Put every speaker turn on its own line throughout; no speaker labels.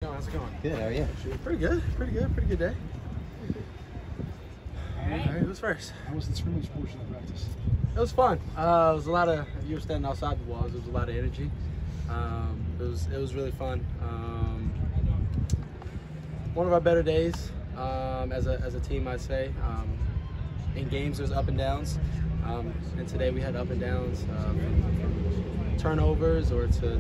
How's it going?
Good, how are you?
Pretty good day. All right, who's first?
How was the scrimmage portion of practice?
It was fun. It was a lot of, you were standing outside the walls, it was a lot of energy. It was really fun. One of our better days as a team, I'd say. In games, there's up and downs. And today we had up and downs from turnovers or to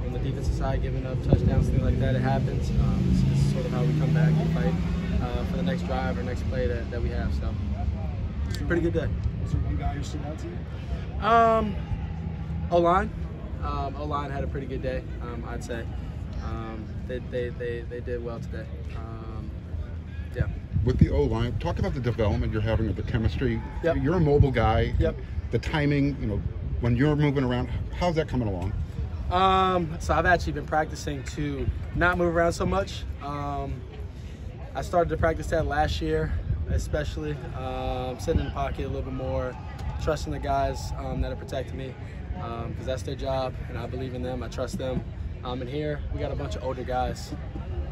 on the defensive side, giving up touchdowns, things like that. It happens. It's sort of how we come back and fight for the next drive or next play that we have. So it's a pretty good day.
Was there one guy who stood out to you?
O-line. O-line had a pretty good day, I'd say. They did well today. Yeah.
With the O-line, talk about the development you're having of the chemistry.
Yep.
You're a mobile guy.
Yep.
The timing, when you're moving around, how's that coming along?
So I've actually been practicing to not move around so much. I started to practice that last year, especially sitting in the pocket a little bit more, trusting the guys that are protecting me, because that's their job, and I believe in them. I trust them. And here we got a bunch of older guys,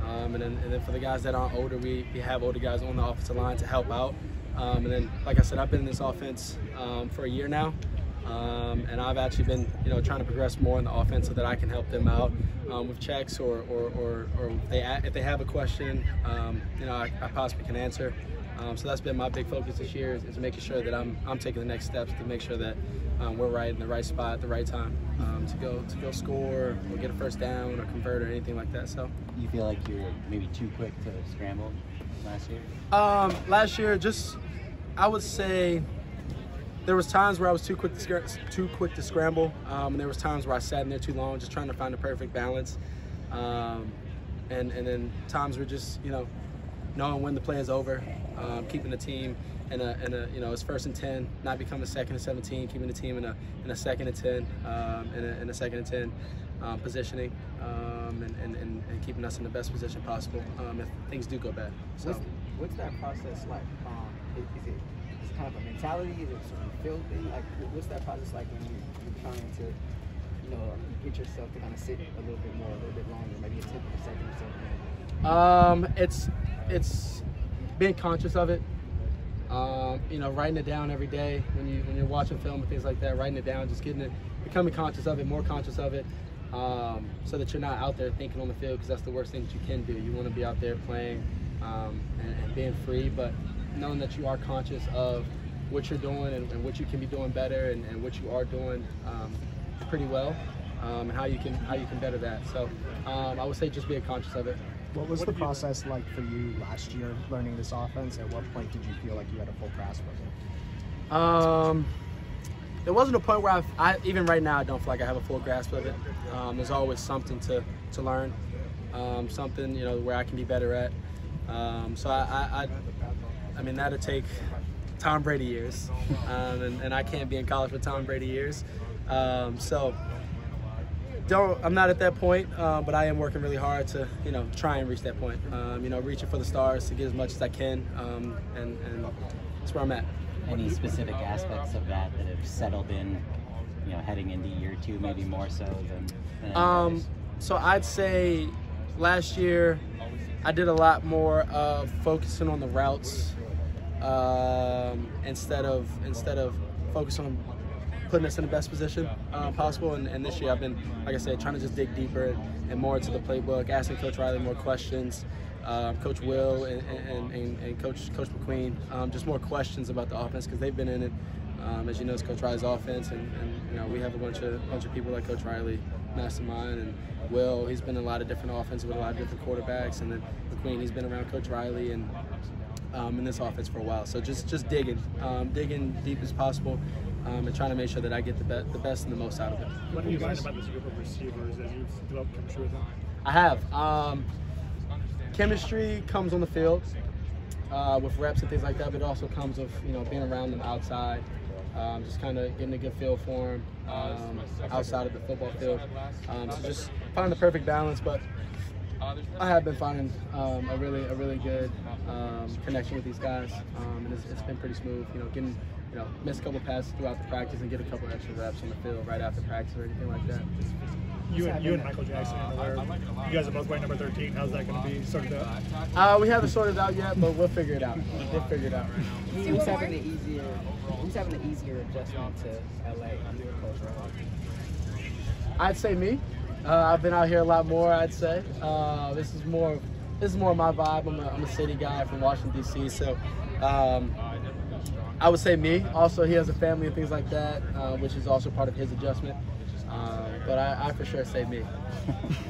and then for the guys that aren't older, we have older guys on the offensive line to help out. And then, like I said, I've been in this offense for a year now. And I've actually been, trying to progress more in the offense so that I can help them out with checks or if they have a question, I possibly can answer. So that's been my big focus this year is making sure that I'm taking the next steps to make sure that we're right in the right spot at the right time to go score or get a first down or convert or anything like that. So
You feel like you were maybe too quick to scramble last year?
Last year, I would say. There was times where I was too quick to scramble, and there was times where I sat in there too long, just trying to find the perfect balance. And then times were just, knowing when the play is over, keeping the team in a it's 1st and 10, not becoming 2nd and 17, keeping the team in a 2nd and 10, in a 2nd and 10 positioning, and keeping us in the best position possible if things do go bad. So
what's that process like? Is it kind of a mentality? Is it sort of a feel thing? Like, what's that process like when you're trying to, get yourself to kind of sit a little bit longer, maybe a 10th of a second or something?
It's being conscious of it. Writing it down every day when you're watching film and things like that. Writing it down, just becoming conscious of it, more conscious of it, so that you're not out there thinking on the field, because that's the worst thing that you can do. You want to be out there playing and being free, but knowing that you are conscious of what you're doing and what you can be doing better and what you are doing pretty well, and how you can better that. So I would say just being conscious of it.
What was the process like for you last year learning this offense? At what point did you feel like you had a full grasp of it?
There wasn't a point where I even right now I don't feel like I have a full grasp of it. There's always something to learn, something where I can be better at. So I mean, that'd take Tom Brady years, and I can't be in college with Tom Brady years. So I'm not at that point, but I am working really hard to, try and reach that point. Reaching for the stars to get as much as I can, and that's where I'm at.
Any specific aspects of that have settled in, heading into year 2, maybe more so than others?
So I'd say last year I did a lot more of focusing on the routes instead of focusing on putting us in the best position possible. And this year I've been, like I said, trying to just dig deeper and more into the playbook, asking Coach Riley more questions, Coach Will and Coach McQueen, just more questions about the offense, because they've been in it. As you know, it's Coach Riley's offense, and we have a bunch of people like Coach Riley, Mastermind, and Will. He's been in a lot of different offenses with a lot of different quarterbacks, and then McQueen, he's been around Coach Riley and in this offense for a while. So just digging deep as possible, and trying to make sure that I get the best and the most out of it.
What do you guys about this group of receivers that you've developed chemistry with them?
I have. Chemistry comes on the field with reps and things like that, but it also comes with being around them outside, just kind of getting a good feel for them outside of the football field. So just find the perfect balance, but I have been finding a really good connection with these guys, and it's been pretty smooth. Getting miss a couple passes throughout the practice and get a couple extra reps on the field right after practice or anything like that.
you and Michael Jackson, you guys are both wearing number 13. How's that going to be sorted out?
We haven't sorted it out yet, but we'll figure it out. We'll figure it out.
Who's having the easier adjustment to LA under your coach?
I'd say me. I've been out here a lot more. I'd say this is more my vibe. I'm a city guy from Washington D.C. So I would say me. Also, he has a family and things like that, which is also part of his adjustment. But I for sure say me.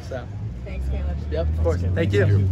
So.
Thanks, Caleb.
Yep, of course. Thank you.